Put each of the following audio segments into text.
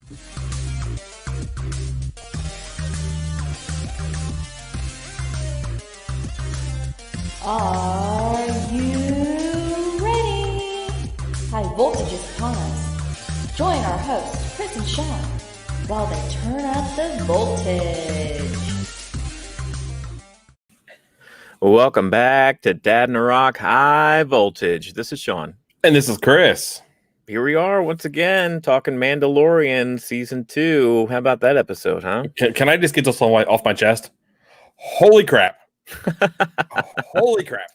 Are you ready? High voltage is upon us. Join our hosts, Chris and Sean, while they turn up the voltage. Welcome back to Dadnarok High Voltage. This is Sean. And this is Chris. Here we are once again talking Mandalorian Season 2. How about that episode, huh? Can I just get this off my chest? Holy crap. Holy crap.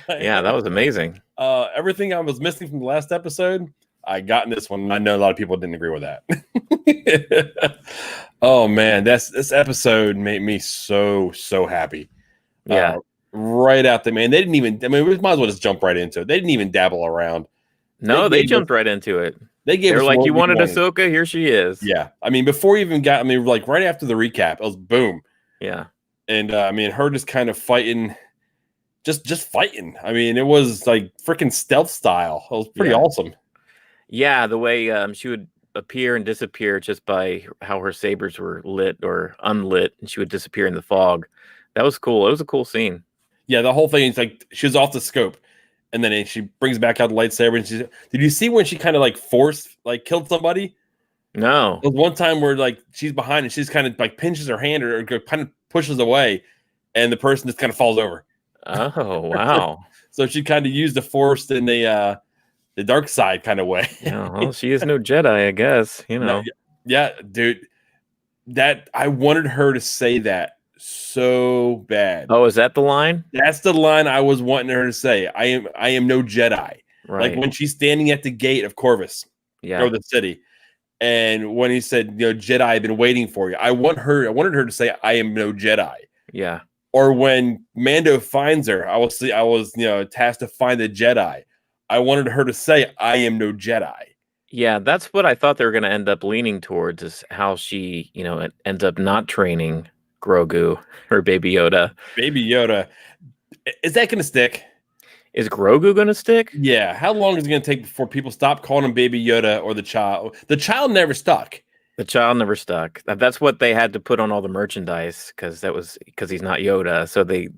Yeah, that was amazing. Everything I was missing from the last episode, I got in this one. I know a lot of people didn't agree with that. Oh, man. This episode made me so happy. Yeah. Right out there, man. They didn't even, we might as well just jump right into it. They didn't even dabble around. No, they jumped right into it. They were like, you wanted Ahsoka? Here she is. Yeah. I mean, before you even got, like right after the recap, it was boom. Yeah. And her just kind of fighting, just fighting. I mean, it was like freaking stealth style. It was pretty awesome. Yeah, the way she would appear and disappear just by how her sabers were lit or unlit, and she would disappear in the fog. That was cool. It was a cool scene. Yeah, the whole thing is like she was off the scope, and then she brings back out the lightsaber. And did you see when she kind of like killed somebody? No. There was one time where like she's behind and she's kind of like pinches her hand or kind of pushes away, and the person just kind of falls over. Oh wow! So she kind of used the Force in the dark side kind of way. Yeah, well, she is no Jedi, I guess. You know. Yeah, dude. That I wanted her to say that so bad. Oh, is that the line? That's the line I was wanting her to say. I am no Jedi. Right. Like when she's standing at the gate of Corvus, or the city, and when he said, Jedi, I've been waiting for you. I wanted her to say, I am no Jedi. Yeah. Or when Mando finds her, I was tasked to find the Jedi. I wanted her to say, I am no Jedi. Yeah, that's what I thought they were going to end up leaning towards, is how she, ends up not training Grogu or Baby Yoda. Baby Yoda. Is that going to stick? Is Grogu going to stick? Yeah. How long is it going to take before people stop calling him Baby Yoda or the child? The child never stuck. The child never stuck. That's what they had to put on all the merchandise, because he's not Yoda. So they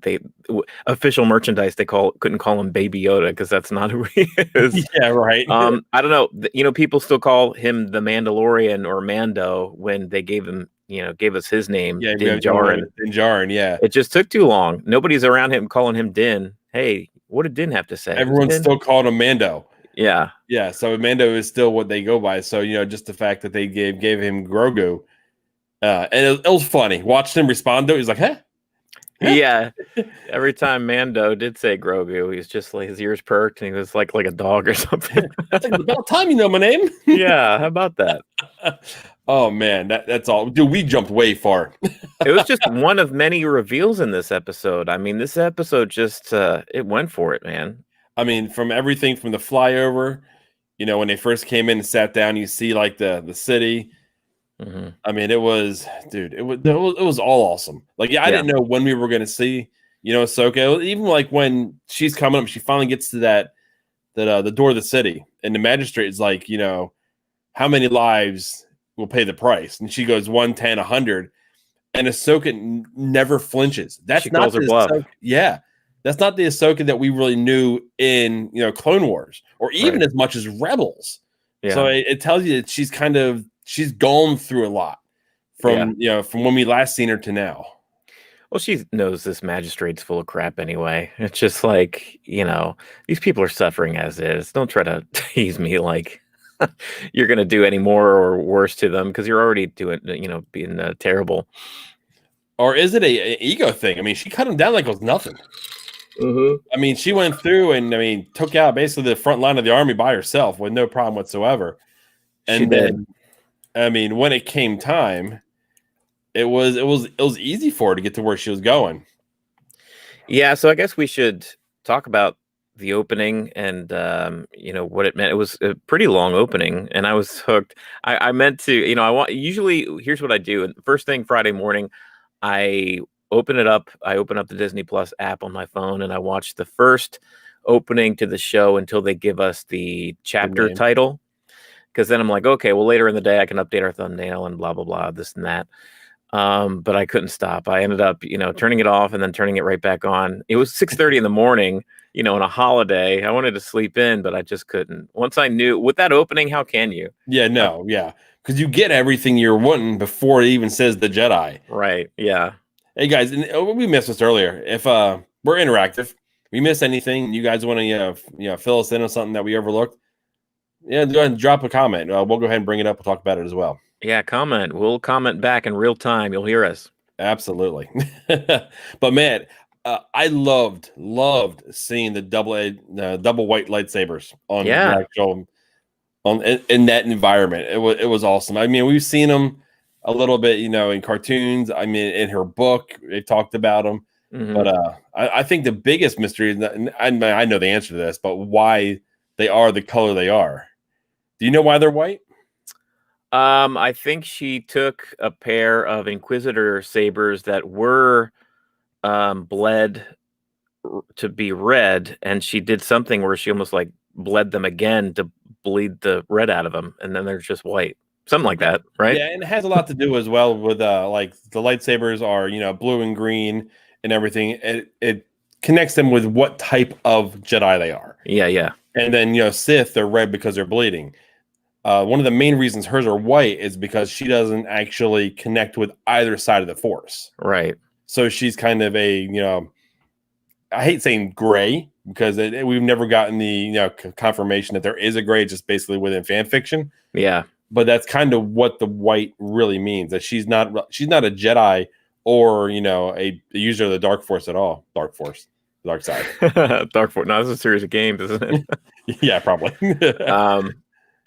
official merchandise couldn't call him Baby Yoda, because that's not who he is. Yeah, right. I don't know. People still call him the Mandalorian or Mando when they gave us his name. Yeah, Din Djarin. Din Djarin, yeah. It just took too long. Nobody's around him calling him Din. Hey, what did Din have to say? Everyone's still calling him Mando. Yeah. Yeah. So Mando is still what they go by. So, just the fact that they gave him Grogu. And it was funny. Watched him respond to it. He's like, huh? Yeah. Every time Mando did say Grogu, he's just like, his ears perked, and he was like a dog or something. It's like, about time you know my name. Yeah. How about that? Oh, man. That's all. Dude, we jumped way far. It was just one of many reveals in this episode. I mean, this episode just, it went for it, man. I mean, from everything from the flyover, when they first came in and sat down, you see like the city. Mm-hmm. I mean, it was all awesome. Like, I didn't know when we were going to see, Ahsoka. Even like when she's coming up, she finally gets to the door of the city, and the magistrate is like, how many lives will pay the price? And she goes 110, 100, and Ahsoka never flinches. She calls her bluff. Yeah. That's not the Ahsoka that we really knew in, Clone Wars, or even as much as Rebels. Yeah. So it tells you that she's gone through a lot from when we last seen her to now. Well, she knows this magistrate's full of crap anyway. It's just like, these people are suffering as is. Don't try to tease me like you're going to do any more or worse to them, because you're already doing, being terrible. Or is it an ego thing? I mean, she cut him down like it was nothing. Mm-hmm. I mean, she went through and took out basically the front line of the army by herself with no problem whatsoever. And then, when it came time, it was easy for her to get to where she was going. Yeah, so I guess we should talk about the opening and what it meant. It was a pretty long opening, and I was hooked. I meant to, usually here's what I do. First thing Friday morning, I open up the Disney Plus app on my phone, and I watch the first opening to the show until they give us the chapter title. because then I'm like, okay, well, later in the day I can update our thumbnail and blah blah blah, this and that. But I couldn't stop. I ended up, turning it off and then turning it right back on. It was 6:30 in the morning, on a holiday. I wanted to sleep in, but I just couldn't. Once I knew with that opening, how can you? Yeah, no, yeah, because you get everything you're wanting before it even says the Jedi. Right. Yeah. Hey guys, and we missed this earlier. If we're interactive, we miss anything, you guys want to fill us in on something that we overlooked, go ahead and drop a comment. We'll go ahead and bring it up. We'll talk about it as well. Yeah, comment. We'll comment back in real time. You'll hear us. Absolutely. But man, I loved seeing the double white lightsabers on the actual in that environment. It was awesome. I mean, we've seen them a little bit, in cartoons. I mean, in her book, they talked about them. Mm-hmm. But I think the biggest mystery is that, and I know the answer to this, but why they are the color they are. Do you know why they're white? I think she took a pair of Inquisitor sabers that were bled to be red, and she did something where she almost like bled them again to bleed the red out of them, and then they're just white. Something like that, right? Yeah, and it has a lot to do as well with like the lightsabers are, blue and green and everything. It connects them with what type of Jedi they are. Yeah, yeah. And then, Sith, they're red because they're bleeding. One of the main reasons hers are white is because she doesn't actually connect with either side of the Force. Right. So she's kind of a, I hate saying gray because we've never gotten the, confirmation that there is a gray, just basically within fan fiction. Yeah. But that's kind of what the white really means, that she's not a Jedi or, a user of the Dark Force at all. Dark Force. Dark side. Dark Force. No, this is a series of games, isn't it? Yeah, probably.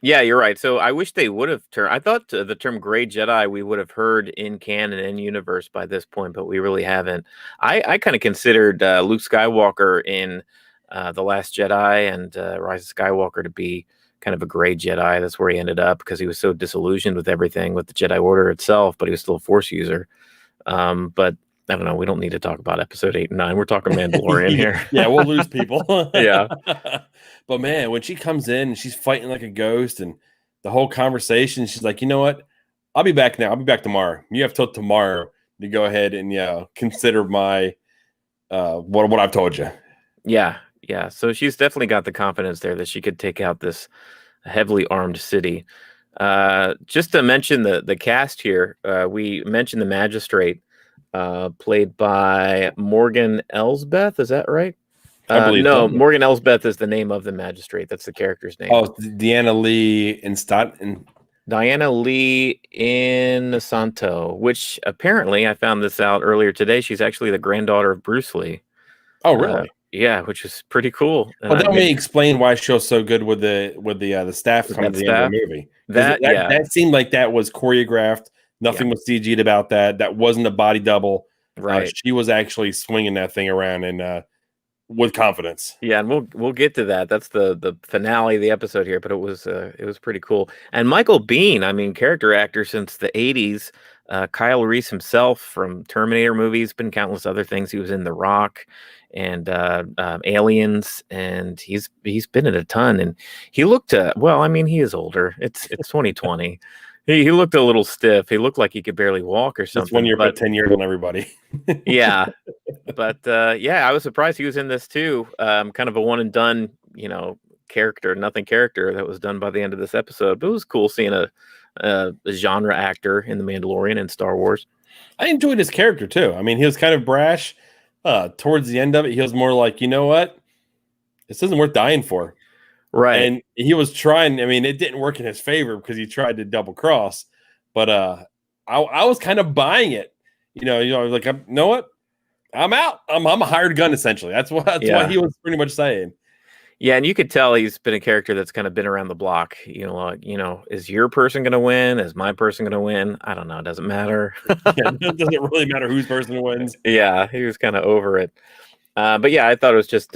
Yeah, you're right. So I wish they would have I thought the term gray Jedi we would have heard in canon and universe by this point, but we really haven't. I kind of considered Luke Skywalker in The Last Jedi and Rise of Skywalker to be kind of a gray Jedi. That's where he ended up because he was so disillusioned with everything, with the Jedi Order itself, but he was still a Force user. But I don't know. We don't need to talk about episode 8 and 9. We're talking Mandalorian here. Yeah, we'll lose people. Yeah. But man, when she comes in and she's fighting like a ghost and the whole conversation, she's like, you know what? I'll be back now. I'll be back tomorrow. You have till tomorrow to go ahead and consider my what I've told you. Yeah. Yeah. So she's definitely got the confidence there that she could take out this heavily armed city. Just to mention the cast here, we mentioned the magistrate, played by Morgan Elsbeth. Is that right? I believe no, so. Morgan Elsbeth is the name of the magistrate. That's the character's name. Oh, Deanna Lee Diana Lee Inosanto, which apparently I found this out earlier today. She's actually the granddaughter of Bruce Lee. Oh, really? Yeah, which is pretty cool. Well, that may explain why she was so good with the staff coming at the end of the movie. That seemed like that was choreographed. Nothing was CG'd about that. That wasn't a body double. Right. She was actually swinging that thing around and with confidence. Yeah, and we'll get to that. That's the finale of the episode here, but it was pretty cool. And Michael Biehn, I mean, character actor since the 80s. Kyle Reese himself from Terminator movies, been countless other things. He was in The Rock and Aliens, and he's been in a ton. And he looked well, I mean, he is older. It's 2020. He looked a little stiff. He looked like he could barely walk or something. That's when you're about 10 years on everybody. Yeah. But I was surprised he was in this too. Kind of a one and done, nothing character that was done by the end of this episode. But it was cool seeing a genre actor in The Mandalorian and Star Wars. I enjoyed his character too. I mean, he was kind of brash. Towards the end of it, he was more like, you know what? This isn't worth dying for. Right. And he was trying. I mean, it didn't work in his favor because he tried to double cross. But I was kind of buying it. Like, you know what? I'm out. I'm a hired gun, essentially. That's what he was pretty much saying. Yeah, and you could tell he's been a character that's kind of been around the block. Is your person going to win? Is my person going to win? I don't know. It doesn't matter. It doesn't really matter whose person wins. Yeah, he was kind of over it. But yeah, I thought it was just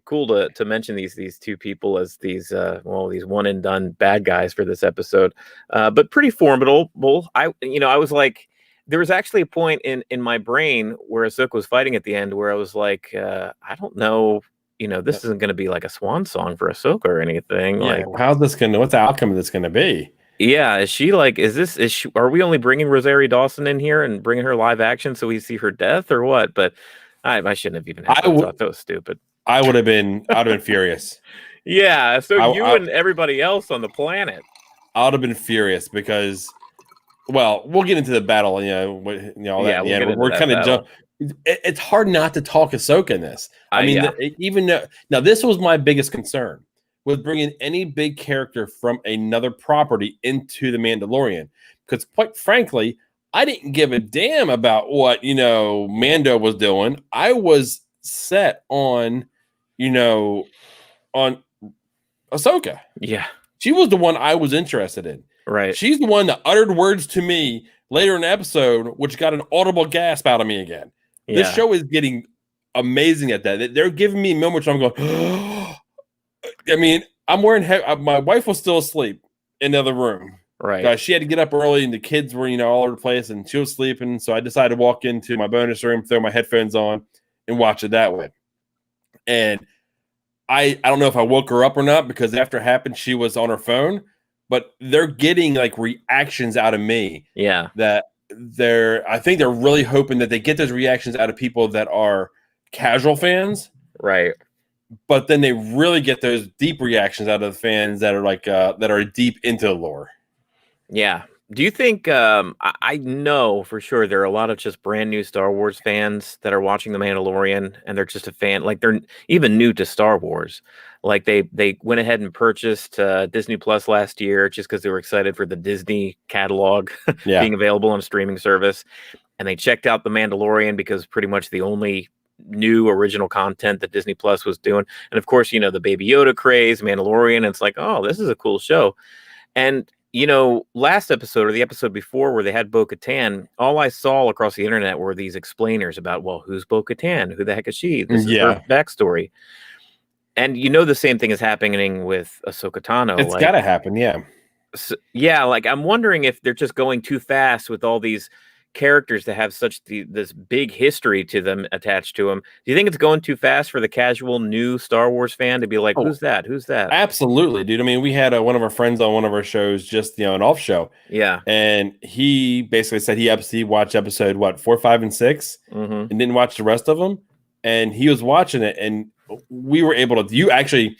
cool to mention these two people as these one and done bad guys for this episode. But pretty formidable. I was like, there was actually a point in my brain where Ahsoka was fighting at the end where I was like, I don't know this isn't going to be like a swan song for Ahsoka or anything. Yeah, Like, what's the outcome of this going to be? yeah, is she like, are we only bringing Rosario Dawson in here and bringing her live action so we see her death or what? But I shouldn't have even had that thought. That was stupid. I'd have been furious. Yeah, so you and everybody else on the planet. I would have been furious because, well, we'll get into the battle, all that in the end. We're kind of it's hard not to talk Ahsoka in this. I mean, even now, this was my biggest concern with bringing any big character from another property into the Mandalorian, because quite frankly, I didn't give a damn about what Mando was doing. I was set on on Ahsoka. Yeah, she was the one I was interested in. Right, she's the one that uttered words to me later in the episode, which got an audible gasp out of me again. Yeah. This show is getting amazing at that. They're giving me moments where I'm going, I mean, I'm wearing my wife was still asleep in the other room. Right. She had to get up early and the kids were, all over the place and she was sleeping. So I decided to walk into my bonus room, throw my headphones on and watch it that way. And I don't know if I woke her up or not, because after it happened, she was on her phone, but they're getting like reactions out of me. Yeah. That I think they're really hoping that they get those reactions out of people that are casual fans. Right. But then they really get those deep reactions out of the fans that are like that are deep into the lore. Yeah. Do you think I know for sure there are a lot of just brand new Star Wars fans that are watching The Mandalorian and they're just a fan, like they're even new to Star Wars. Like they went ahead and purchased Disney Plus last year just because they were excited for the Disney catalog being available on a streaming service. And they checked out The Mandalorian because pretty much the only new original content that Disney Plus was doing. And of course, the Baby Yoda craze, Mandalorian. It's like, oh, this is a cool show. And last episode or the episode before where they had Bo-Katan, all I saw across the internet were these explainers about, well, who's Bo-Katan? Who the heck is she? This is her backstory. And the same thing is happening with Ahsoka Tano. It's got to happen, yeah. So, yeah, like I'm wondering if they're just going too fast with all these characters that have such this big history to them attached to them. Do you think it's going too fast for the casual new Star Wars fan to be like, who's that? Who's that? Absolutely, dude. I mean, we had one of our friends on one of our shows, just an off show. Yeah. And he basically said he watched episode 4, 5, and 6 and didn't watch the rest of them. And he was watching it and we were able to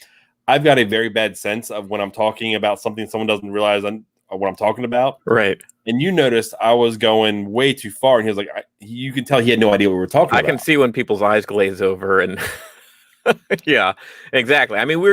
I've got a very bad sense of when I'm talking about something someone doesn't realize what I'm talking about. Right. And you noticed I was going way too far. And he was like, you can tell he had no idea what we were talking about. I can see when people's eyes glaze over and yeah, exactly. I mean,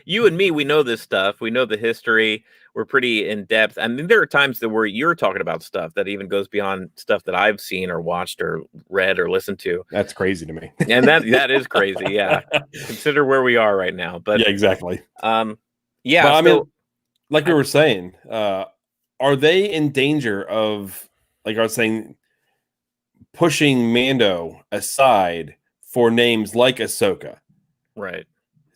you and me, we know this stuff. We know the history. We're pretty in depth. I mean, there are times where you're talking about stuff that even goes beyond stuff that I've seen or watched or read or listened to. That's crazy to me. And that is crazy. Yeah. Consider where we are right now. But yeah, exactly. Yeah. But, I mean, like we were saying, are they in danger of, like I was saying, pushing Mando aside for names like Ahsoka? Right.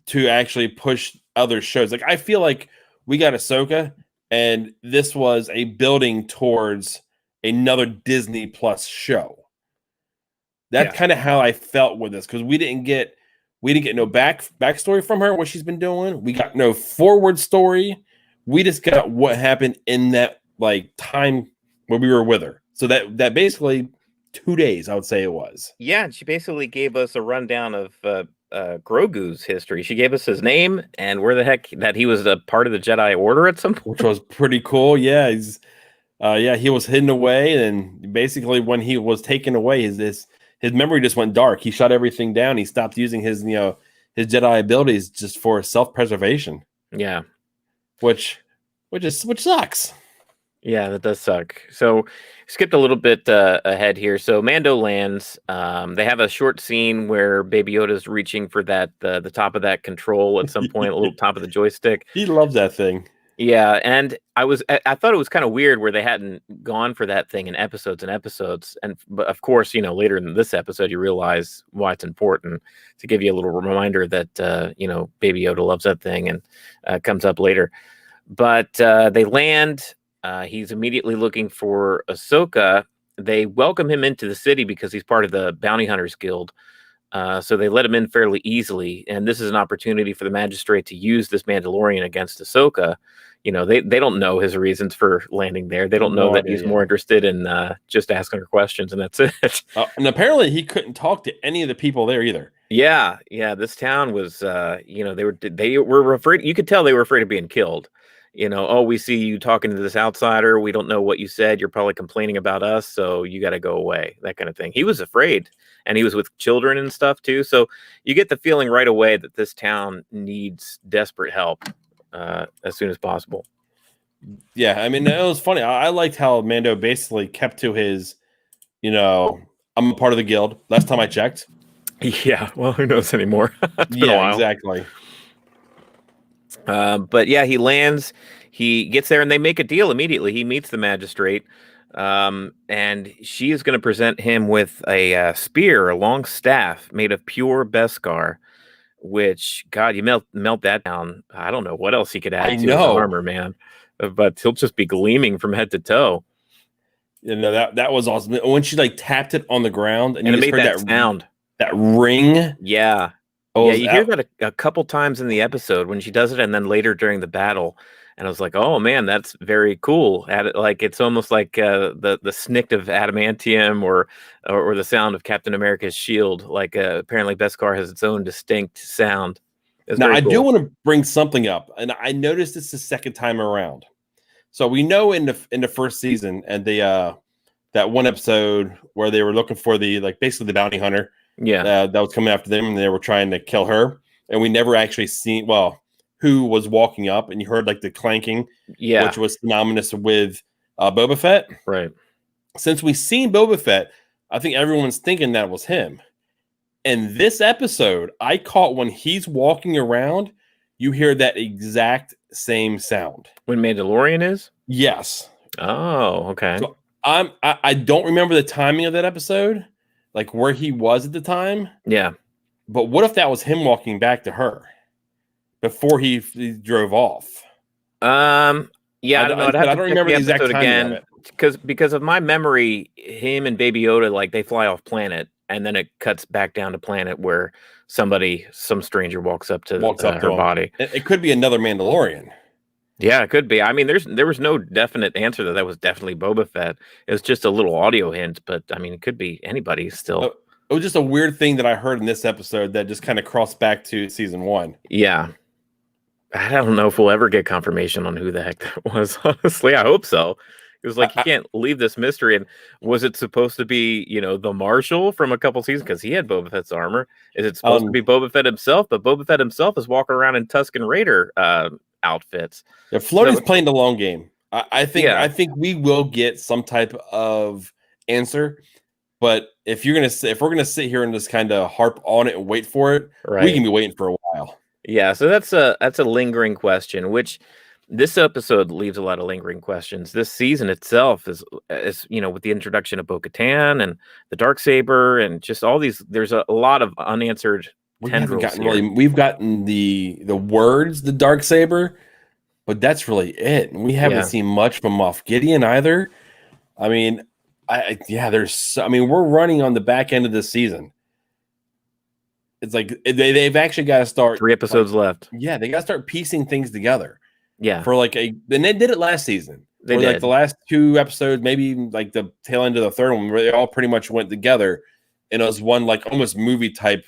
To actually push other shows. Like, I feel like we got Ahsoka, and this was a building towards another Disney Plus show. That's kind of how I felt with this, because we didn't get no backstory from her, what she's been doing. We got no forward story. We just got what happened in that time when we were with her. So that basically 2 days, I would say it was. Yeah, she basically gave us a rundown of Grogu's history. She gave us his name and where the heck that he was a part of the Jedi Order at some point, which was pretty cool. Yeah, he was hidden away, and basically when he was taken away, his memory just went dark. He shut everything down. He stopped using his Jedi abilities just for self-preservation. Yeah, which sucks. Yeah, that does suck. So skipped a little bit ahead here. So Mando lands. They have a short scene where Baby Yoda's reaching for that the top of that control at some point, a little top of the joystick. He loves that thing. Yeah, and I thought it was kind of weird where they hadn't gone for that thing in episodes and episodes. But of course, later in this episode, you realize why it's important, to give you a little reminder that Baby Yoda loves that thing, and comes up later. But they land. He's immediately looking for Ahsoka. They welcome him into the city because he's part of the Bounty Hunters Guild. So they let him in fairly easily, and this is an opportunity for the magistrate to use this Mandalorian against Ahsoka. They don't know his reasons for landing there. They don't know No that idea, he's more interested in just asking her questions, and that's it. And apparently he couldn't talk to any of the people there either. Yeah. This town was, they were afraid. You could tell they were afraid of being killed. Oh, we see you talking to this outsider. We don't know what you said. You're probably complaining about us, so you got to go away. That kind of thing. He was afraid, and he was with children and stuff too. So you get the feeling right away that this town needs desperate help as soon as possible. Yeah, I mean, it was funny. I liked how Mando basically kept to his, I'm a part of the guild. Last time I checked. Yeah, well, who knows anymore? Yeah, exactly. But yeah, he lands, he gets there, and they make a deal immediately. He meets the magistrate, and she is going to present him with a spear, a long staff made of pure Beskar, which, God, you melt that down. I don't know what else he could add to his armor, man. But he'll just be gleaming from head to toe. That was awesome. When she tapped it on the ground and you it made heard that sound. That ring. Yeah. Yeah, you hear that a couple times in the episode when she does it, and then later during the battle. And I was like, oh man, that's very cool. It's almost like the snick of adamantium or the sound of Captain America's shield. Apparently Beskar has its own distinct sound. Now I do want to bring something up, and I noticed this the second time around. So we know in the first season and the that one episode where they were looking for basically the bounty hunter. Yeah, that was coming after them, and they were trying to kill her, and we never actually seen who was walking up, and you heard the clanking, which was synonymous with Boba Fett. Right. Since we seen Boba Fett, I think everyone's thinking that was him. In this episode, I caught when he's walking around, you hear that exact same sound. When Mandalorian is? Yes. Oh, okay. So I don't remember the timing of that episode, where he was at the time. Yeah. But what if that was him walking back to her before he drove off? Yeah, I don't know. I don't remember the exact timing of it. Because of my memory, him and Baby Yoda, they fly off planet, and then it cuts back down to planet where some stranger walks up to her body. It could be another Mandalorian. Yeah, it could be. I mean, there was no definite answer that was definitely Boba Fett. It was just a little audio hint, but I mean, it could be anybody still. It was just a weird thing that I heard in this episode that just kind of crossed back to season 1. Yeah. I don't know if we'll ever get confirmation on who the heck that was. Honestly, I hope so. It was you can't leave this mystery. And was it supposed to be, the Marshal from a couple seasons? Because he had Boba Fett's armor. Is it supposed to be Boba Fett himself? But Boba Fett himself is walking around in Tusken Raider outfits. Yeah, Filoni's playing the long game. I think we will get some type of answer. But if we're gonna sit here and just kind of harp on it and wait for it, we can be waiting for a while. Yeah, so that's a lingering question, which this episode leaves a lot of lingering questions. This season itself is with the introduction of Bo-Katan and the Darksaber and just all these, there's a lot of unanswered tendrils. We've gotten the words, the Darksaber, but that's really it. We haven't seen much from Moff Gideon either. I mean, we're running on the back end of this season. It's they've actually got to start 3 episodes left. Yeah, they got to start piecing things together. Yeah, for and they did it last season. They did the last 2 episodes, maybe the tail end of the third one, where they all pretty much went together, and it was one almost movie type,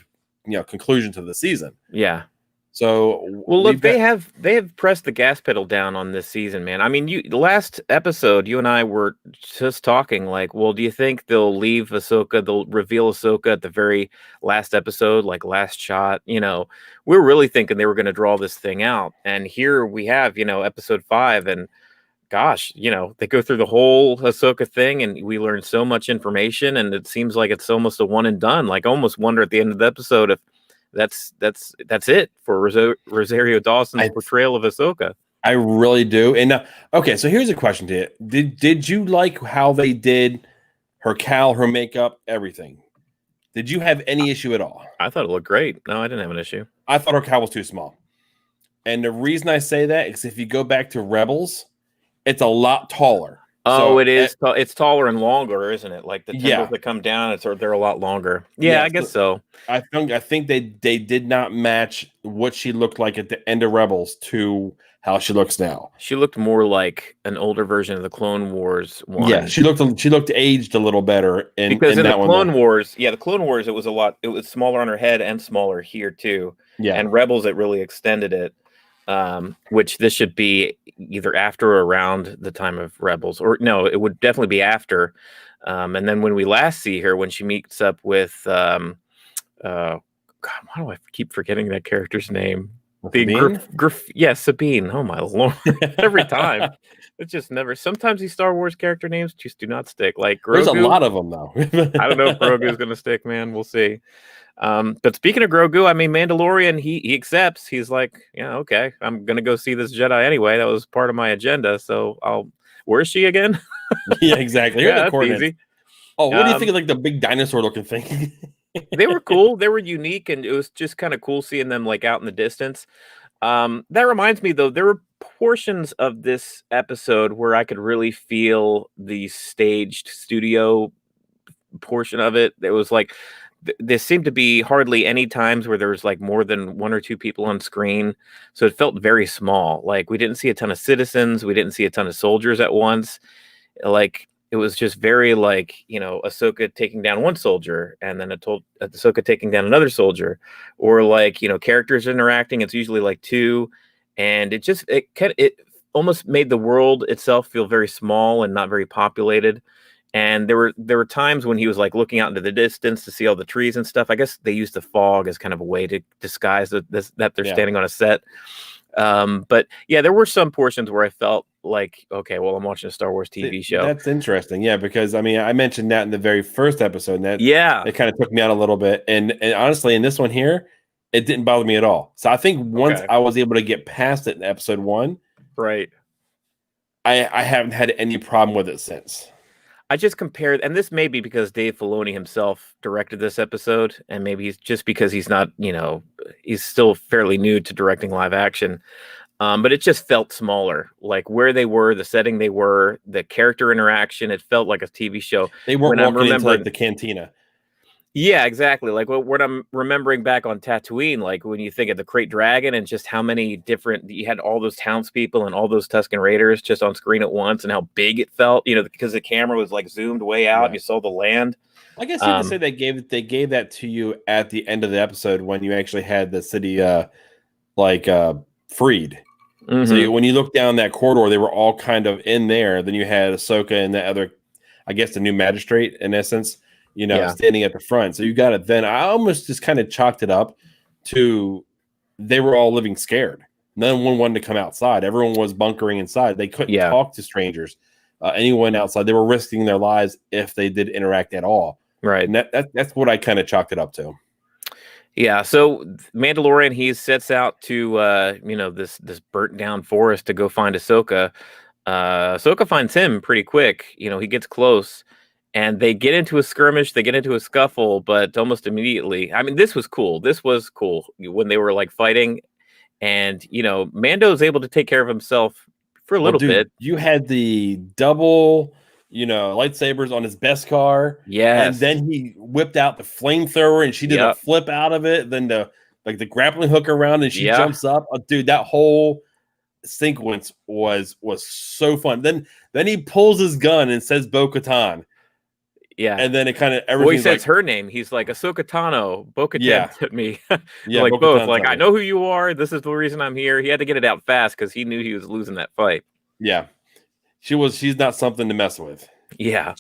conclusion to the season. Yeah. So look, they have pressed the gas pedal down on this season, man. I mean, the last episode, you and I were just talking well, do you think they'll leave Ahsoka? They'll reveal Ahsoka at the very last episode, last shot. We're really thinking they were going to draw this thing out, and here we have, episode 5, and gosh, they go through the whole Ahsoka thing, and we learn so much information, and it seems like it's almost a one and done. I almost wonder at the end of the episode if that's it for Rosario Dawson's portrayal of Ahsoka. I really do. And okay, so here's a question to you: Did you like how they did her cowl, her makeup, everything? Did you have any issue at all? I thought it looked great. No, I didn't have an issue. I thought her cowl was too small, and the reason I say that is if you go back to Rebels, it's a lot taller. Oh, So it is. It's taller and longer, isn't it? Like the temples yeah, that come down, they're a lot longer. Yeah, yeah. I guess So so. I think they did not match what she looked like at the end of Rebels to how she looks now. She looked more like an older version of the Clone Wars Yeah, one. she looked aged a little better Because in in the that one. Clone Wars, the Clone Wars, it was smaller on her head and smaller here too. Yeah, And Rebels, it really extended it, which this should be either after or around the time of Rebels, or no, it would definitely be after. And then when we last see her, when she meets up with, God, why do I keep forgetting that character's name? Sabine. Sabine. Oh my lord! Every time. It's just never. Sometimes these Star Wars character names just do not stick. Like There's a Grogu. lot of them though. I don't know if Grogu's going to stick, man. We'll see. But speaking of Grogu, I mean, Mandalorian, he accepts. He's like, yeah, okay, I'm going to go see this Jedi anyway. That was part of my agenda. So where is she again? Yeah, exactly. Here are Yeah, the that's coordinates. easy. Oh, what do you think of like the big dinosaur looking thing? They were cool. They were unique, and it was just kind of cool seeing them like out in the distance. That reminds me, though, there were portions of this episode where I could really feel the staged studio portion of it. It was like there seemed to be hardly any times where there was like more than one or two people on screen, so it felt very small. Like we didn't see a ton of citizens, we didn't see a ton of soldiers at once. Like it was just very like, Ahsoka taking down one soldier and then Ahsoka taking down another soldier, or like, characters interacting. It's usually like two, and it almost made the world itself feel very small and not very populated. And there were times when he was like looking out into the distance to see all the trees and stuff. I guess they used the fog as kind of a way to disguise that they're standing on a set. But yeah, there were some portions where I felt like, okay, well, I'm watching a Star Wars TV show. That's interesting. Yeah, because I mean, I mentioned that in the very first episode, and Yeah, it kind of took me out a little bit. And honestly, in this one here, it didn't bother me at all. So I think once I was able to get past it in episode 1, right, I haven't had any problem with it since. I just compared, and this may be because Dave Filoni himself directed this episode, and maybe just because he's not, he's still fairly new to directing live action. But it just felt smaller, like where they were, the setting they were, the character interaction. It felt like a TV show. They weren't walking into like the cantina. Yeah, exactly. Like what I'm remembering back on Tatooine, like when you think of the Krayt Dragon and just how many different, you had all those townspeople and all those Tusken Raiders just on screen at once, and how big it felt, because the camera was like zoomed way out. And you saw the land. I guess you could say they gave that to you at the end of the episode when you actually had the city freed. Mm-hmm. So when you look down that corridor, they were all kind of in there. Then you had Ahsoka and the other, I guess, the new magistrate in essence, standing at the front. So you got it. Then I almost just kind of chalked it up to they were all living scared. No one wanted to come outside. Everyone was bunkering inside. They couldn't talk to strangers. Anyone outside, they were risking their lives if they did interact at all. Right. And that's what I kind of chalked it up to. Yeah, so Mandalorian, he sets out to this burnt down forest to go find Ahsoka. Ahsoka finds him pretty quick. He gets close, and they get into a skirmish. They get into a scuffle, but almost immediately. I mean, this was cool. This was cool when they were like fighting, and Mando's able to take care of himself for a little bit. You had the double, lightsabers on his best car. Yes. And then he whipped out the flamethrower and she did a flip out of it. Then the grappling hook around and she jumps up. Oh, dude, that whole sequence was so fun. Then he pulls his gun and says Bo-Katan. Yeah. And then it kind of everything. He says her name. He's like Ahsoka Tano. Bo-Katan to me. Yeah. Like both. Like, I know who you are. This is the reason I'm here. He had to get it out fast because he knew he was losing that fight. Yeah. She's not something to mess with. Yeah.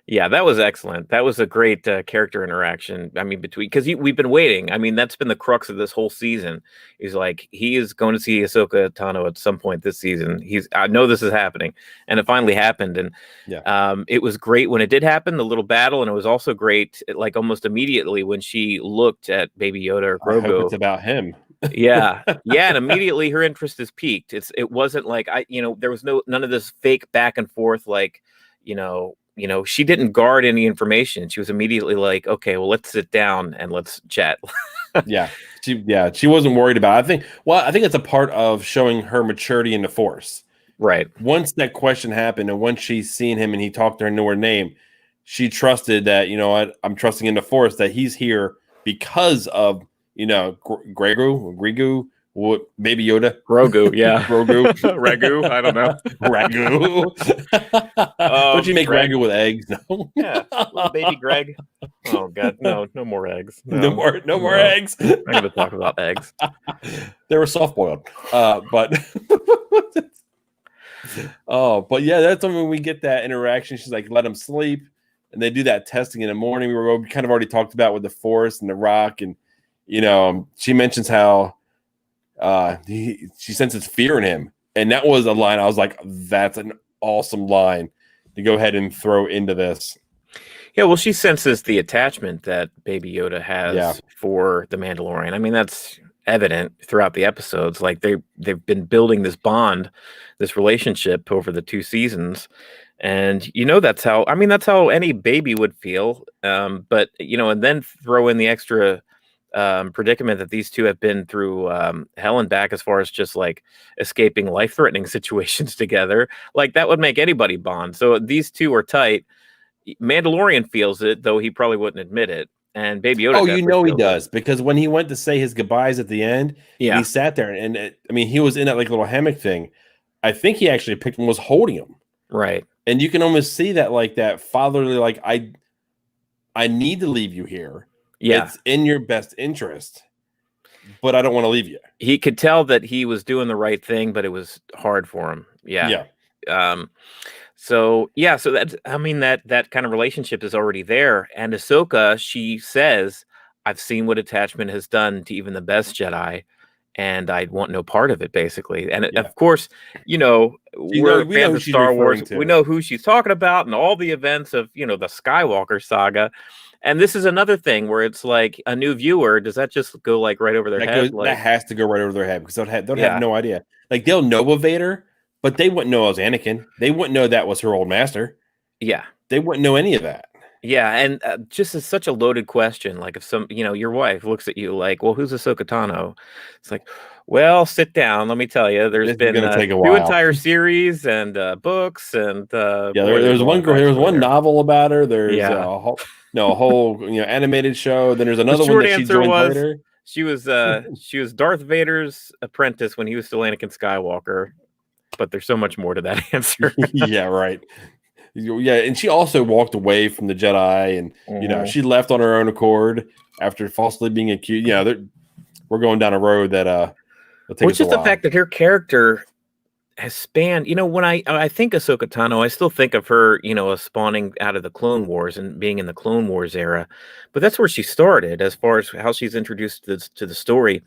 Yeah, that was excellent. That was a great character interaction. I mean, because we've been waiting. I mean, that's been the crux of this whole season. He's like, he is going to see Ahsoka Tano at some point this season. I know this is happening, and it finally happened. And it was great when it did happen, the little battle, and it was also great, like almost immediately when she looked at Baby Yoda or Grogu. I hope it's about him. Yeah, and immediately her interest is piqued. It wasn't like there was none of this fake back and forth, like she didn't guard any information. She was immediately like, okay, well, let's sit down and let's chat. She wasn't worried about it. I think it's a part of showing her maturity in the Force. Right. Once that question happened, and once she's seen him and he talked to her and knew her name, she trusted that, I'm trusting in the Force that he's here because of, Gregu, what, Baby Yoda, Grogu, yeah. Grogu, Ragu, I don't know. Ragu. Don't you make Greg. Ragu with eggs? No. Yeah, little baby Greg. Oh God, no more eggs. No more eggs. I'm not going to talk about eggs. They were soft boiled, but but yeah, that's when we get that interaction. She's like, let him sleep, and they do that testing in the morning. We kind of already talked about with the Force and the Rock, and she mentions how she senses fear in him, and that was a line I was like, that's an awesome line to go ahead and throw into this. Yeah, well, she senses the attachment that Baby Yoda has for the Mandalorian. I mean, that's evident throughout the episodes. Like they've been building this bond, this relationship over the 2 seasons, and that's how any baby would feel. But and then throw in the extra predicament that these two have been through hell and back as far as just like escaping life-threatening situations together. Like that would make anybody bond. So these two are tight. Mandalorian feels it, though he probably wouldn't admit it. And Baby Yoda, he does, because when he went to say his goodbyes at the end, he sat there and he was in that like little hammock thing. I think he actually picked him, was holding him, right? And you can almost see that, like that fatherly, like I need to leave you here. Yeah, it's in your best interest, but I don't want to leave you. He could tell that he was doing the right thing, but it was hard for him. Yeah. So that kind of relationship is already there. And Ahsoka, she says, I've seen what attachment has done to even the best Jedi, and I want no part of it, basically. And of course, we're fans of Star Wars. We know who she's talking about and all the events of, the Skywalker saga. And this is another thing where it's like a new viewer. Does that just go like right over their head? That has to go right over their head, because they'll have no idea. Like they'll know of Vader, but they wouldn't know it was Anakin. They wouldn't know that was her old master. Yeah. They wouldn't know any of that. Yeah. And just is such a loaded question. Like if your wife looks at you like, well, who's Ahsoka Tano? It's like, well, sit down. Let me tell you, there's been 2 entire series and books and there's one novel about her. There's a whole animated show. Then there's another one that she joined later. She was Darth Vader's apprentice when he was still Anakin Skywalker. But there's so much more to that answer. Yeah, right. Yeah, and she also walked away from the Jedi, and she left on her own accord after falsely being accused. We're going down a road that it's just the fact that her character has spanned. When I think Ahsoka Tano, I still think of her, spawning out of the Clone Wars and being in the Clone Wars era. But that's where she started, as far as how she's introduced to the story.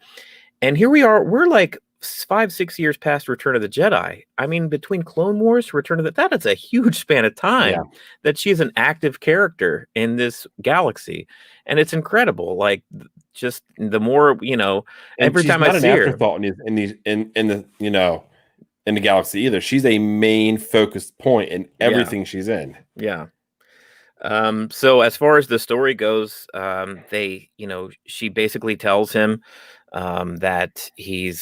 And here we are. We're like 5-6 years past Return of the Jedi. I mean, between Clone Wars, Return of that is a huge span of time that she's an active character in this galaxy, and it's incredible. Like, just the more every time I see her, afterthought in the galaxy either. She's a main focus point in everything she's in. Yeah. So as far as the story goes, she basically tells him that she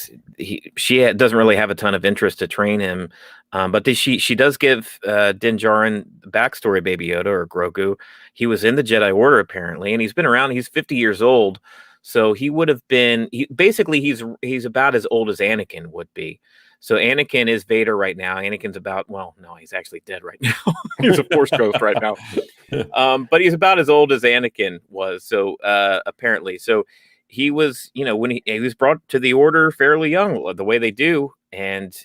doesn't really have a ton of interest to train him, but she does give Din Djarin backstory. Baby Yoda, or Grogu, he was in the Jedi Order apparently, and he's been around. He's 50 years old, so he would have been. He's about as old as Anakin would be. So Anakin is Vader right now. Anakin's he's actually dead right now. He's a Force ghost right now, but he's about as old as Anakin was. So apparently, so. He was, when he was brought to the Order fairly young, the way they do. And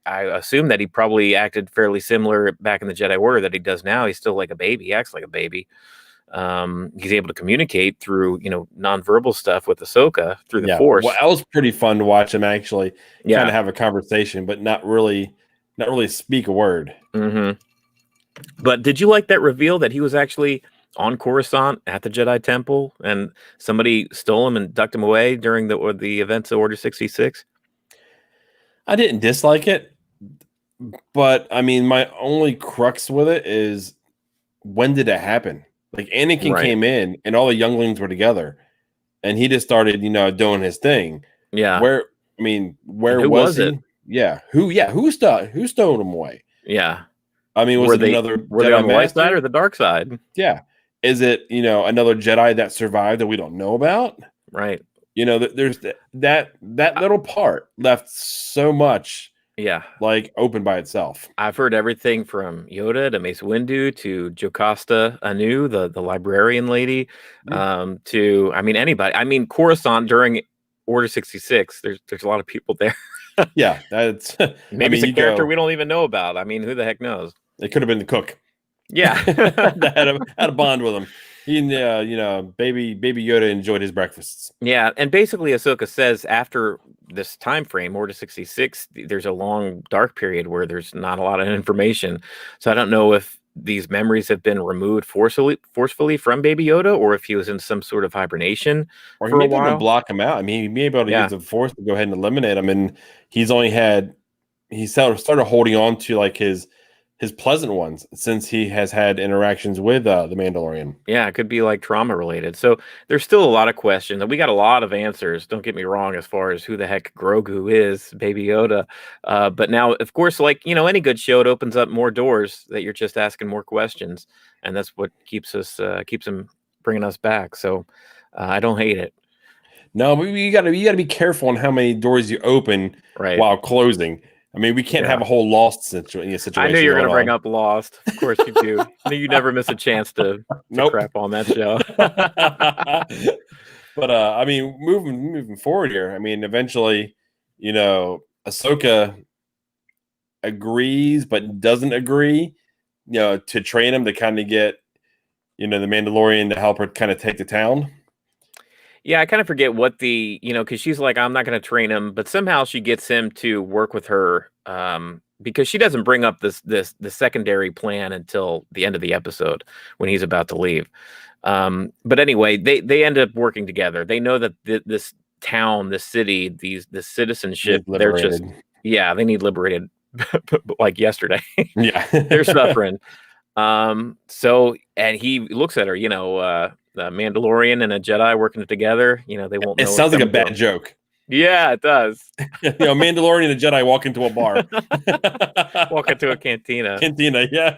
I assume that he probably acted fairly similar back in the Jedi Order that he does now. He's still like a baby. He acts like a baby. He's able to communicate through, nonverbal stuff with Ahsoka through the Force. Well, that was pretty fun to watch him actually kind of have a conversation, but not really speak a word. Mm-hmm. But did you like that reveal that he was actually on Coruscant at the Jedi Temple, and somebody stole him and ducked him away during the events of Order 66? I didn't dislike it, but I mean, my only crux with it is, when did it happen? Like, Anakin came in and all the younglings were together, and he just started, doing his thing. Yeah. Where was he? Who stowed him away? Yeah. I mean, was it another were they Jedi on the light side master? or the dark side? Yeah. Is it, another Jedi that survived that we don't know about? Right. There's that little part left so much Yeah. like open by itself. I've heard everything from Yoda to Mace Windu to Jocasta Anu, the librarian lady, to anybody. I mean, Coruscant during Order 66. There's a lot of people there. Yeah, that's. Maybe it's a character we don't even know about. I mean, who the heck knows? It could have been the cook. Yeah, that had a bond with him. He, baby Yoda enjoyed his breakfasts. Yeah, and basically, Ahsoka says after this time frame, Order 66, there's a long dark period where there's not a lot of information. So I don't know if these memories have been removed forcefully from Baby Yoda, or if he was in some sort of hibernation or for a maybe while. To block him out. I mean, he may be able to use the Force to go ahead and eliminate him, and he started holding on to like his pleasant ones since he has had interactions with the Mandalorian. Yeah, it could be like trauma related. So there's still a lot of questions, and we got a lot of answers. Don't get me wrong, as far as who the heck Grogu is, Baby Yoda. But now, of course, like any good show, it opens up more doors that you're just asking more questions, and that's what keeps them bringing us back. So I don't hate it. No, but you gotta be careful on how many doors you open while closing. I mean, we can't have a whole Lost situation. I knew you were going to bring up Lost. Of course you do. You never miss a chance to crap on that show. But I mean, moving forward here, I mean, eventually, Ahsoka agrees but doesn't agree, to train him to kind of get, the Mandalorian to help her kind of take the town. Yeah, I kind of forget what because she's like, I'm not going to train him, but somehow she gets him to work with her because she doesn't bring up the secondary plan until the end of the episode when he's about to leave. But anyway, they end up working together. They know that this town, this city, the citizenship, they're just, they need liberated like yesterday. Yeah. They're suffering. So, and he looks at her, the Mandalorian and a Jedi working together, they won't know. It sounds like a bad joke. Yeah, it does. Mandalorian and a Jedi walk into a bar. Walk into a cantina. Yeah.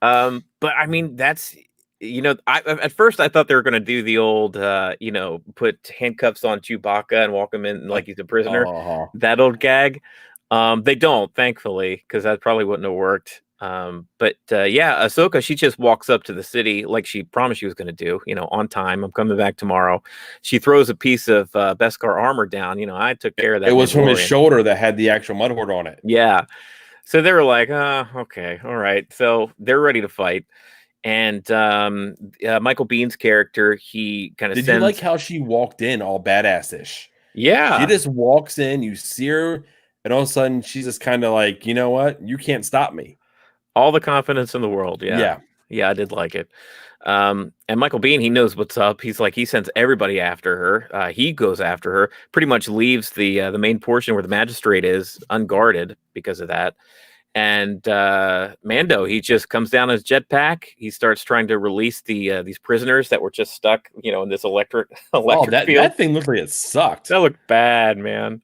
But I mean, that's, at first I thought they were going to do the old, put handcuffs on Chewbacca and walk him in like he's a prisoner. That old gag. They don't, thankfully, because that probably wouldn't have worked. But Ahsoka, she just walks up to the city like she promised she was going to do, on time. I'm coming back tomorrow. She throws a piece of Beskar armor down. I took care of that. It was from his shoulder that had the actual mudhorde on it. Yeah. So they were like, okay, all right. So they're ready to fight. And Michael Bihn's character, he kind of Did you like how she walked in all badass-ish? Yeah. She just walks in, you see her, and all of a sudden she's just kind of like, you know what? You can't stop me. All the confidence in the world. Yeah, I did like it. And Michael Biehn, he knows what's up. He's like, he sends everybody after her. He goes after her, pretty much leaves the main portion where the magistrate is unguarded because of that. And Mando, he just comes down his jetpack. He starts trying to release these prisoners that were just stuck, in this electric field. That thing looked like it sucked. That looked bad, man.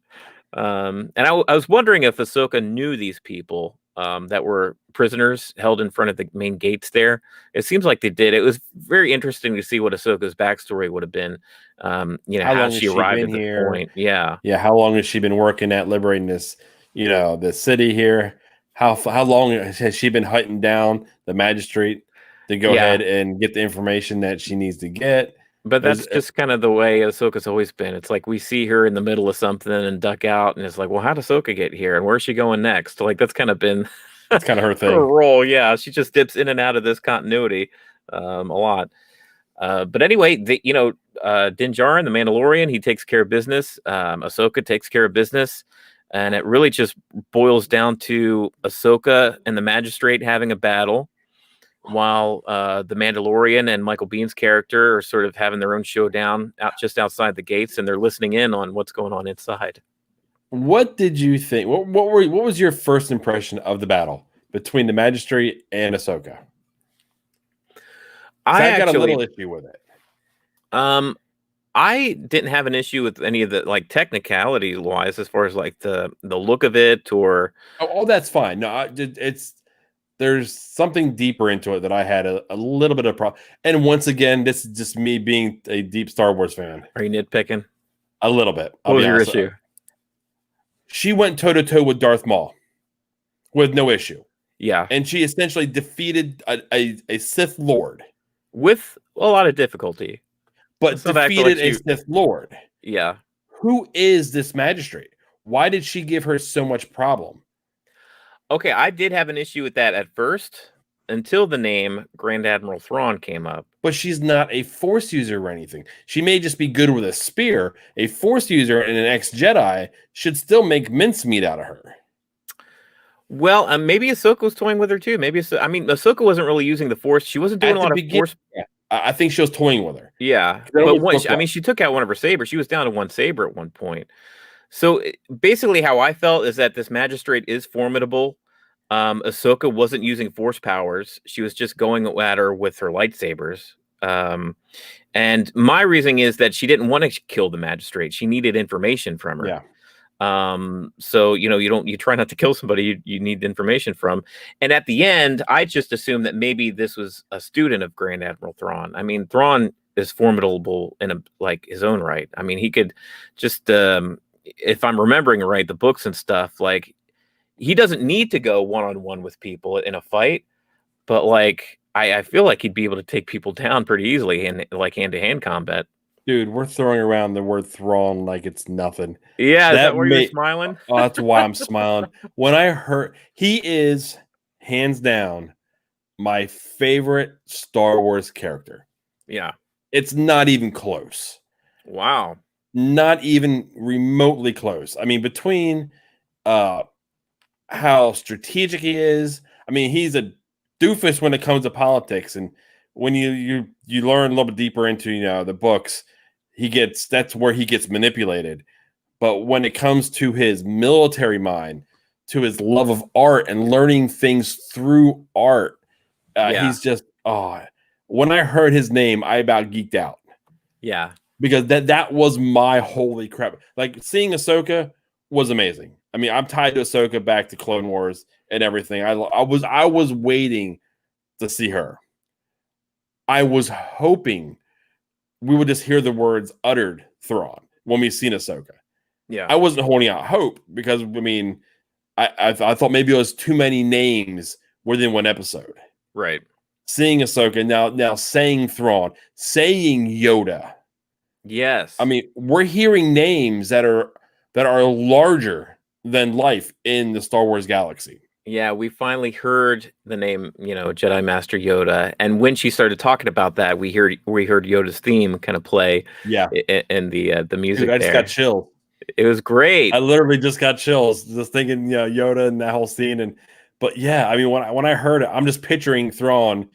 And I was wondering if Ahsoka knew these people that were prisoners held in front of the main gates there. It seems like they did. It was very interesting to see what Ahsoka's backstory would have been. How she arrived at this point. Yeah. How long has she been working at liberating this, the city here? How long has she been hunting down the magistrate to go ahead and get the information that she needs to get? But that's just kind of the way Ahsoka's always been. It's like we see her in the middle of something and duck out, and it's like, well, how does Ahsoka get here, and where's she going next? Like that's kind of been that's kind of her thing. Her role, yeah. She just dips in and out of this continuity a lot. But anyway, Din Djarin, the Mandalorian, he takes care of business. Ahsoka takes care of business. And it really just boils down to Ahsoka and the magistrate having a battle while the Mandalorian and Michael Bihn's character are sort of having their own showdown just outside the gates, and they're listening in on what's going on inside. What did you think? What was your first impression of the battle between the magistrate and Ahsoka? I got a little issue with it. I didn't have an issue with any of the like technicality wise, as far as like the look of it, or Oh, that's fine. No, it's there's something deeper into it that I had a little bit of problem. And once again, this is just me being a deep Star Wars fan. are you nitpicking? A little bit. What was your issue? She went toe to toe with Darth Maul with no issue. Yeah, And she essentially defeated a Sith Lord with a lot of difficulty, but defeated a Sith Lord. Yeah. Who is this magistrate? Why did she give her so much problem? Okay, I did have an issue with that at first until the name Grand Admiral Thrawn came up. But she's not a Force user or anything. She may just be good with a spear. A Force user and an ex-Jedi should still make mincemeat out of her. Well, maybe Ahsoka was toying with her too. Maybe Ahsoka wasn't really using the Force. She wasn't doing a lot of Force. Yeah, I think she was toying with her. Yeah, but she took out one of her sabers. She was down to one saber at one point. So basically, how I felt is that this magistrate is formidable. Ahsoka wasn't using Force powers; she was just going at her with her lightsabers. And my reasoning is that she didn't want to kill the magistrate; she needed information from her. Yeah. So you try not to kill somebody you need information from. And at the end, I just assumed that maybe this was a student of Grand Admiral Thrawn. I mean, Thrawn is formidable in his own right. I mean, he could just if I'm remembering right, the books and stuff, like he doesn't need to go one-on-one with people in a fight, but like I feel like he'd be able to take people down pretty easily in like hand-to-hand combat. Dude, we're throwing around the word Thrawn like it's nothing. Yeah, is that where you're smiling? Oh, that's why I'm smiling. When I heard he is hands down my favorite Star Wars character. Yeah. It's not even close. Wow. Not even remotely close. I mean, between how strategic he is, I mean, he's a doofus when it comes to politics. And when you learn a little bit deeper into the books, that's where he gets manipulated. But when it comes to his military mind, to his love of art and learning things through art, he's just when I heard his name, I about geeked out. Yeah, because that was my holy crap. Like seeing Ahsoka was amazing. I mean, I'm tied to Ahsoka back to Clone Wars and everything. I was waiting to see her. I was hoping we would just hear the words uttered Thrawn when we seen Ahsoka. Yeah, I wasn't holding out hope because I mean, I thought maybe it was too many names within one episode. Right. Seeing Ahsoka now saying Thrawn, saying Yoda. Yes. I mean, we're hearing names that are larger than life in the Star Wars galaxy. Yeah, we finally heard the name, Jedi Master Yoda, and when she started talking about that, we heard Yoda's theme kind of play. Yeah, and the music. Dude, I just got chills. It was great. I literally just got chills just thinking, Yoda and that whole scene. But yeah, I mean, when I heard it, I'm just picturing Thrawn,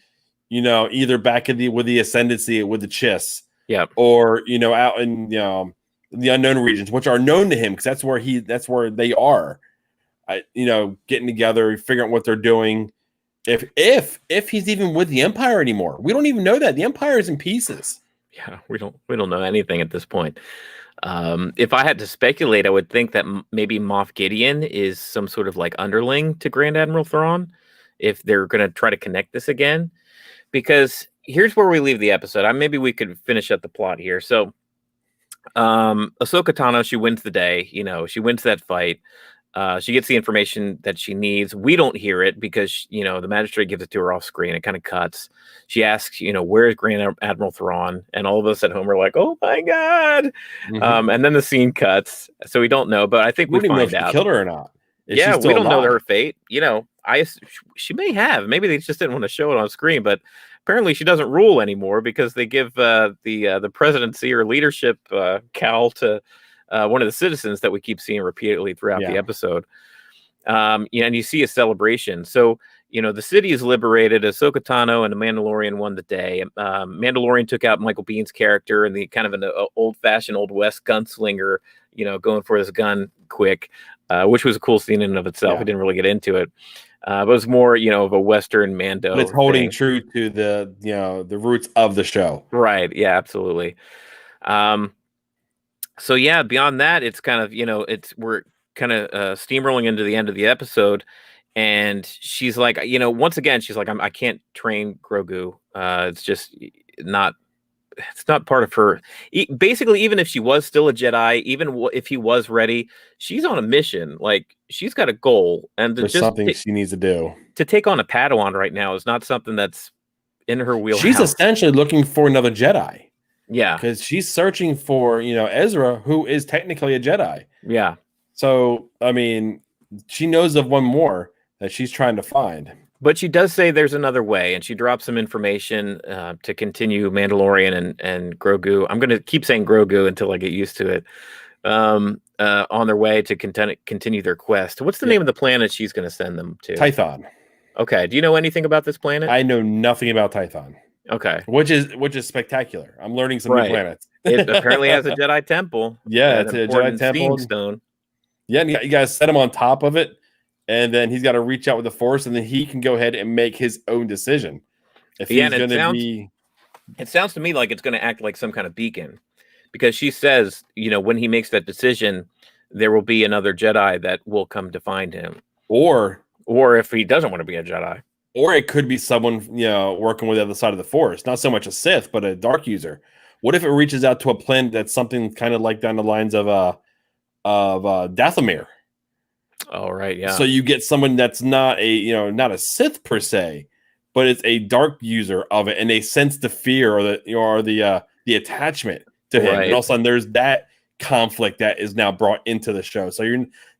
either back with the Ascendancy with the Chiss, yeah, or out in the unknown regions, which are known to him because that's where they are. Getting together, figuring out what they're doing. If he's even with the Empire anymore, we don't even know that the Empire is in pieces. Yeah, we don't know anything at this point. If I had to speculate, I would think that maybe Moff Gideon is some sort of like underling to Grand Admiral Thrawn, if they're going to try to connect this again. Because here's where we leave the episode. Maybe we could finish up the plot here. So, Ahsoka Tano, she wins the day. She wins that fight. She gets the information that she needs. We don't hear it because, the magistrate gives it to her off screen. It kind of cuts. She asks, where is Grand Admiral Thrawn? And all of us at home are like, oh my God. Mm-hmm. And then the scene cuts. So we don't know, but I think we find out. If she killed her or not. We don't know her fate. She may have. Maybe they just didn't want to show it on screen, but apparently she doesn't rule anymore because they give the presidency or leadership cowl to one of the citizens that we keep seeing repeatedly throughout the episode. And you see a celebration. So, the city is liberated. Ahsoka Tano and the Mandalorian won the day. Mandalorian took out Michael Bihn's character and the kind of an old-fashioned Old West gunslinger, going for his gun quick, which was a cool scene in and of itself. Yeah. We didn't really get into it. But it was more, of a Western Mando. But it's holding true to the roots of the show. Right. Yeah, absolutely. So yeah, beyond that, it's kind of we're kind of steamrolling into the end of the episode, and she's like, once again, she's like, I can't train Grogu. It's just not. It's not part of her. Basically, even if she was still a Jedi, even if he was ready, she's on a mission. Like she's got a goal, and There's something she needs to do. To take on a Padawan right now is not something that's in her wheelhouse. She's essentially looking for another Jedi. Yeah, because she's searching for Ezra, who is technically a Jedi. Yeah. So I mean, she knows of one more that she's trying to find. But she does say there's another way, and she drops some information to continue Mandalorian and Grogu. I'm going to keep saying Grogu until I get used to it. On their way to continue their quest. What's the name of the planet she's going to send them to? Tython. Okay. Do you know anything about this planet? I know nothing about Tython. Okay. Which is spectacular. I'm learning some new planets. It apparently has a Jedi temple. Yeah, it's a Jedi temple. Stone. Yeah, and you guys set him on top of it, and then he's got to reach out with the Force, and then he can go ahead and make his own decision. If he's going to be, it sounds to me like it's going to act like some kind of beacon, because she says, when he makes that decision, there will be another Jedi that will come to find him, or if he doesn't want to be a Jedi. Or it could be someone, working with the other side of the Force. Not so much a Sith, but a Dark user. What if it reaches out to a planet that's something kind of like down the lines of Dathomir? Oh, right, yeah. So you get someone that's not a Sith per se, but it's a Dark user of it, and they sense the fear or the attachment to him. Right. And all of a sudden, there's that conflict that is now brought into the show. So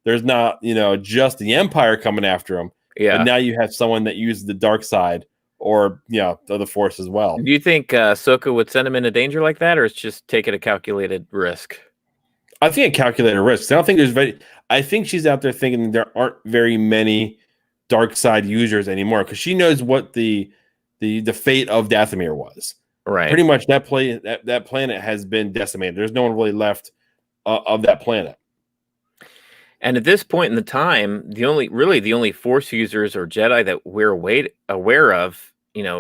there's not just the Empire coming after him. Yeah. But now you have someone that uses the dark side or the other Force as well. Do you think Ahsoka would send him into danger like that, or it's just taking a calculated risk? I think a calculated risk. I don't think I think she's out there thinking there aren't very many dark side users anymore, because she knows what the fate of Dathomir was. Right. Pretty much that planet has been decimated. There's no one really left of that planet. And at this point in the time, the only Force users or Jedi that we're aware of,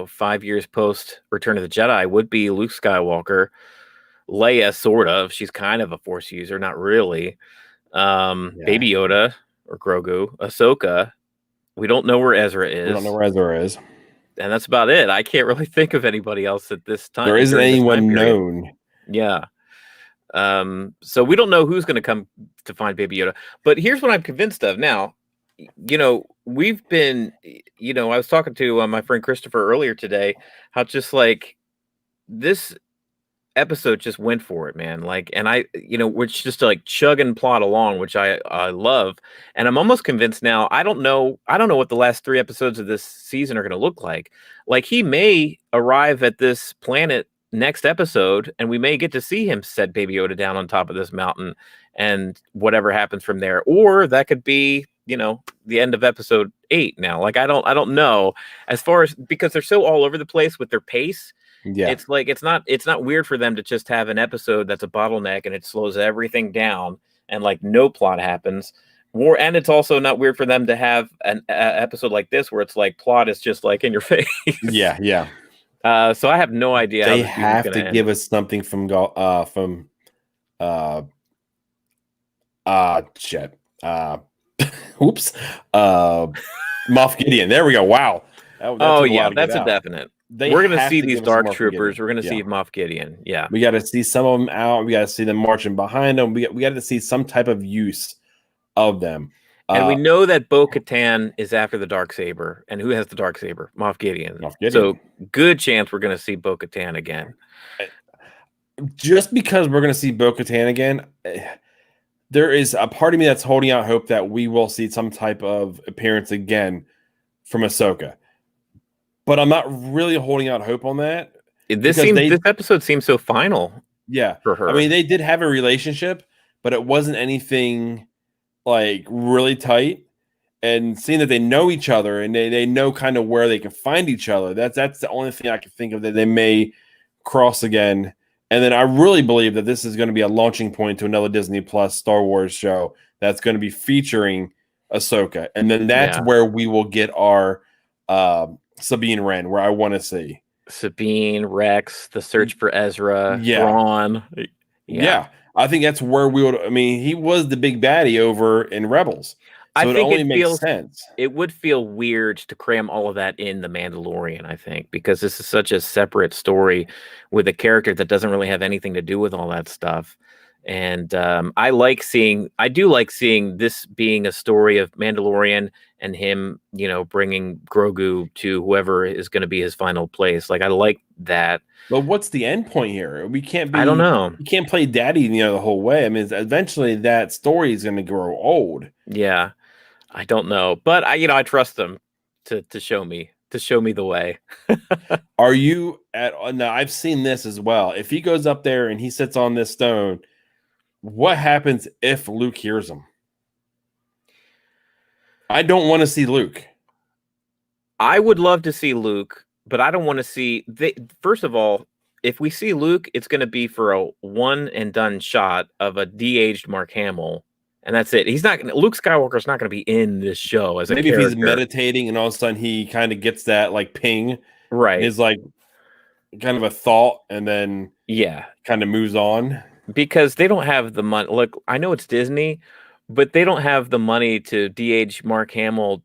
5 years post Return of the Jedi, would be Luke Skywalker, Leia, sort of. She's kind of a Force user, not really. Baby Yoda or Grogu, Ahsoka. We don't know where Ezra is. We don't know where Ezra is. And that's about it. I can't really think of anybody else at this time. There isn't anyone known. Yeah. So we don't know who's going to come to find Baby Yoda, but here's what I'm convinced of now. We've been, I was talking to my friend Christopher earlier today, how just like this episode just went for it, man. Like, and we're just like chug and plod along, which I love. And I'm almost convinced now. I don't know what the last 3 episodes of this season are going to look like. Like, he may arrive at this planet next episode, and we may get to see him set Baby Yoda down on top of this mountain, and whatever happens from there. Or that could be, the end of episode 8 now. Like, I don't know, as far as, because they're so all over the place with their pace. Yeah. It's like, it's not weird for them to just have an episode that's a bottleneck and it slows everything down and like no plot happens. And it's also not weird for them to have an episode like this where it's like plot is just like in your face. Yeah. So I have no idea. They have to give us something from Moff Gideon. There we go. Wow. That's a definite. We're going to see these dark troopers. We're going to see Moff Gideon. Yeah. We got to see some of them out. We got to see them marching behind them. We got to see some type of use of them. And we know that Bo-Katan is after the Darksaber. And who has the Darksaber? Moff Gideon. So good chance we're going to see Bo-Katan again. Just because we're going to see Bo-Katan again, there is a part of me that's holding out hope that we will see some type of appearance again from Ahsoka. But I'm not really holding out hope on that. This episode seems so final. Yeah. For her. I mean, they did have a relationship, but it wasn't anything like really tight. And seeing that they know each other and they know kind of where they can find each other, that's the only thing I can think of that they may cross again. And then I really believe that this is going to be a launching point to another Disney Plus Star Wars show that's going to be featuring Ahsoka. And then that's where we will get our Sabine Wren, where I want to see. Sabine, Rex, the search for Ezra, Yeah. Thrawn. Yeah. I think that's where we would. I mean, he was the big baddie over in Rebels, I so it think only makes sense. it would feel weird to cram all of that in The Mandalorian, I think, because this is such a separate story with a character that doesn't really have anything to do with all that stuff. And I do like seeing this being a story of Mandalorian and him, bringing Grogu to whoever is going to be his final place. Like, I like that. But what's the end point here? We can't be. I don't know. You can't play daddy, the whole way. I mean, eventually that story is going to grow old. Yeah, I don't know, but I trust them to show me the way. Are you at? Now I've seen this as well. If he goes up there and he sits on this stone, what happens if Luke hears him? I don't want to see Luke. I would love to see Luke, but I don't want to see. First of all, if we see Luke, it's going to be for a one and done shot of a de-aged Mark Hamill, and that's it. Luke Skywalker's not going to be in this show as a character. Maybe if he's meditating and all of a sudden he kind of gets that like ping, right? Is like kind of a thought, and then kind of moves on. Because they don't have the money. Look, I know it's Disney, but they don't have the money to de-age Mark Hamill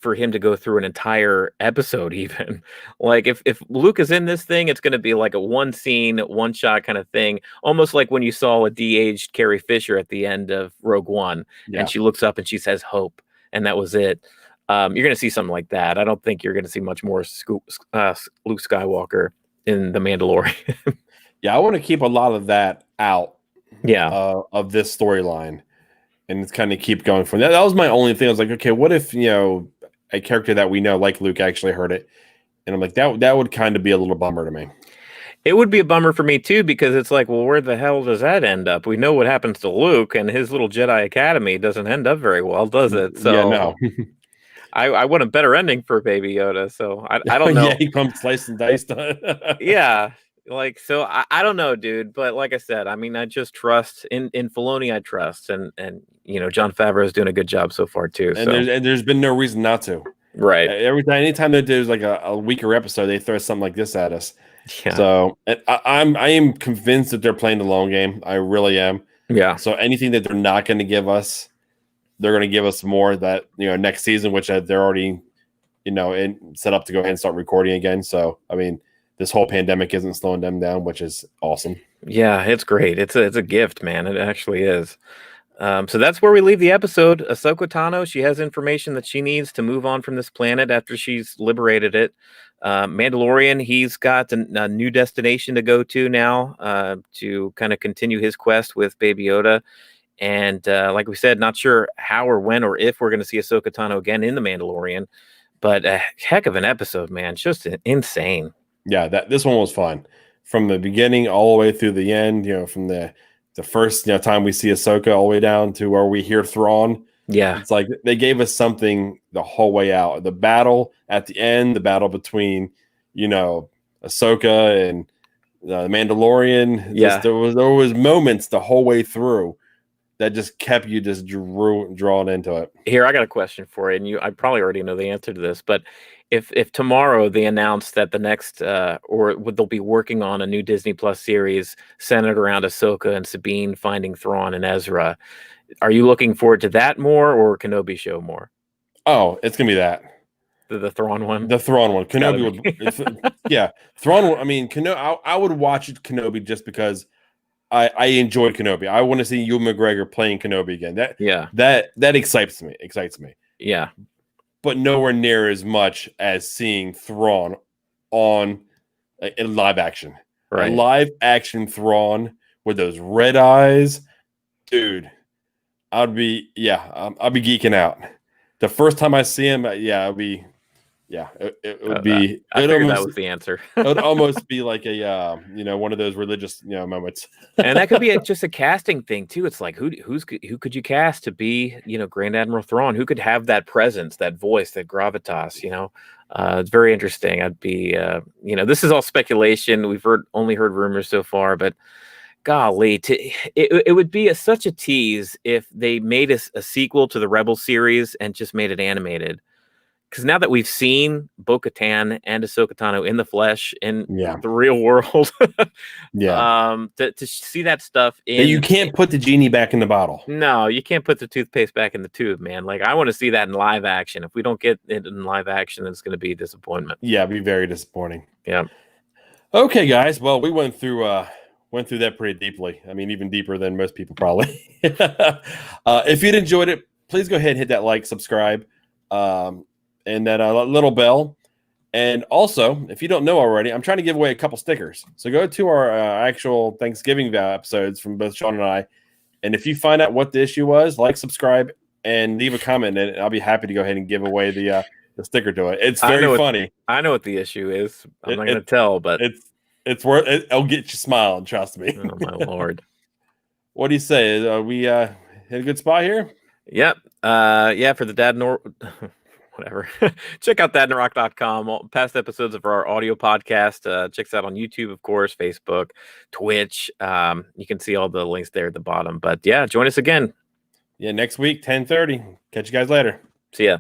for him to go through an entire episode even. Like, if Luke is in this thing, it's going to be like a one scene, one shot kind of thing. Almost like when you saw a de-aged Carrie Fisher at the end of Rogue One, and she looks up and she says hope, and that was it. You're going to see something like that. I don't think you're going to see much more Luke Skywalker in The Mandalorian. Yeah, I want to keep a lot of that out. Yeah, of this storyline, and it's kind of keep going from that. That was my only thing. I was like, okay, what if a character that we know, like Luke, actually heard it? And I'm like, that would kind of be a little bummer to me. It would be a bummer for me too, because it's like, well, where the hell does that end up? We know what happens to Luke, and his little Jedi Academy doesn't end up very well, does it? So yeah, no. I want a better ending for Baby Yoda. So I don't know. Yeah, he comes slice and diced. Yeah. Like, so I don't know, dude, but like I said, I mean, I just trust in Filoni. I trust, and Jon Favreau is doing a good job so far too. And there's been no reason not to. Right. Anytime that there's like a weaker episode, they throw something like this at us. Yeah. So I am convinced that they're playing the long game. I really am. Yeah. So anything that they're not going to give us, they're going to give us more that next season, which they're already set up to go ahead and start recording again. So I mean, this whole pandemic isn't slowing them down, which is awesome. Yeah, it's great. It's a gift, man. It actually is. So that's where we leave the episode. Ahsoka Tano, she has information that she needs to move on from this planet after she's liberated it. Mandalorian, he's got a new destination to go to now to kind of continue his quest with Baby Yoda. And like we said, not sure how or when or if we're going to see Ahsoka Tano again in The Mandalorian. But a heck of an episode, man. Just insane. Yeah, this one was fun from the beginning all the way through the end. From the first time we see Ahsoka all the way down to where we hear Thrawn. Yeah, it's like they gave us something the whole way out. The battle at the end, the battle between Ahsoka and the Mandalorian. Yeah, there was moments the whole way through that just kept you just drawn into it. Here, I got a question for you, and I probably already know the answer to this, but if tomorrow they announce that the next they'll be working on a new Disney Plus series centered around Ahsoka and Sabine finding Thrawn and Ezra, are you looking forward to that more or Kenobi show more? Oh, it's gonna be that. The Thrawn one? The Thrawn one. Kenobi would yeah. Thrawn, I mean, I would watch it Kenobi just because I enjoyed Kenobi. I want to see Ewan McGregor playing Kenobi again. That excites me. Yeah. But nowhere near as much as seeing Thrawn in live action. Right. A live action Thrawn with those red eyes, dude. I'd be geeking out. The first time I see him, it would be. I figured that was the answer. It would almost be like a one of those religious moments. And that could be just a casting thing too. It's like who could you cast to be Grand Admiral Thrawn? Who could have that presence, that voice, that gravitas? It's very interesting. I'd be this is all speculation. We've only heard rumors so far, but golly, it would be such a tease if they made a sequel to the Rebel series and just made it animated. because now that we've seen Bo-Katan and Ahsoka Tano in the flesh in Yeah. the real world, Yeah. to see that stuff That you can't put the genie back in the bottle. No, you can't put the toothpaste back in the tube, man. Like, I want to see that in live action. If we don't get it in live action, it's going to be a disappointment. Yeah, it'd be very disappointing. Yeah. Okay, guys. Well, we went through that pretty deeply. I mean, even deeper than most people probably. If you'd enjoyed it, please go ahead and hit that like, subscribe, and that little bell. And also, if you don't know already, I'm trying to give away a couple stickers. So go to our actual Thanksgiving episodes from both Sean and I. And if you find out what the issue was, like, subscribe, and leave a comment, and I'll be happy to go ahead and give away the sticker to it. It's very funny. I know what the issue is. I'm not going to tell, but it's worth it. It'll get you smiling. Trust me. Oh my Lord. What do you say? We hit a good spot here? Yep. Yeah, for the Dadnarok. Whatever. Check out Dadnarok.com. Past episodes of our audio podcast. Check us out on YouTube, of course, Facebook, Twitch. You can see all the links there at the bottom. But yeah, join us again. Yeah, next week, 10:30. Catch you guys later. See ya.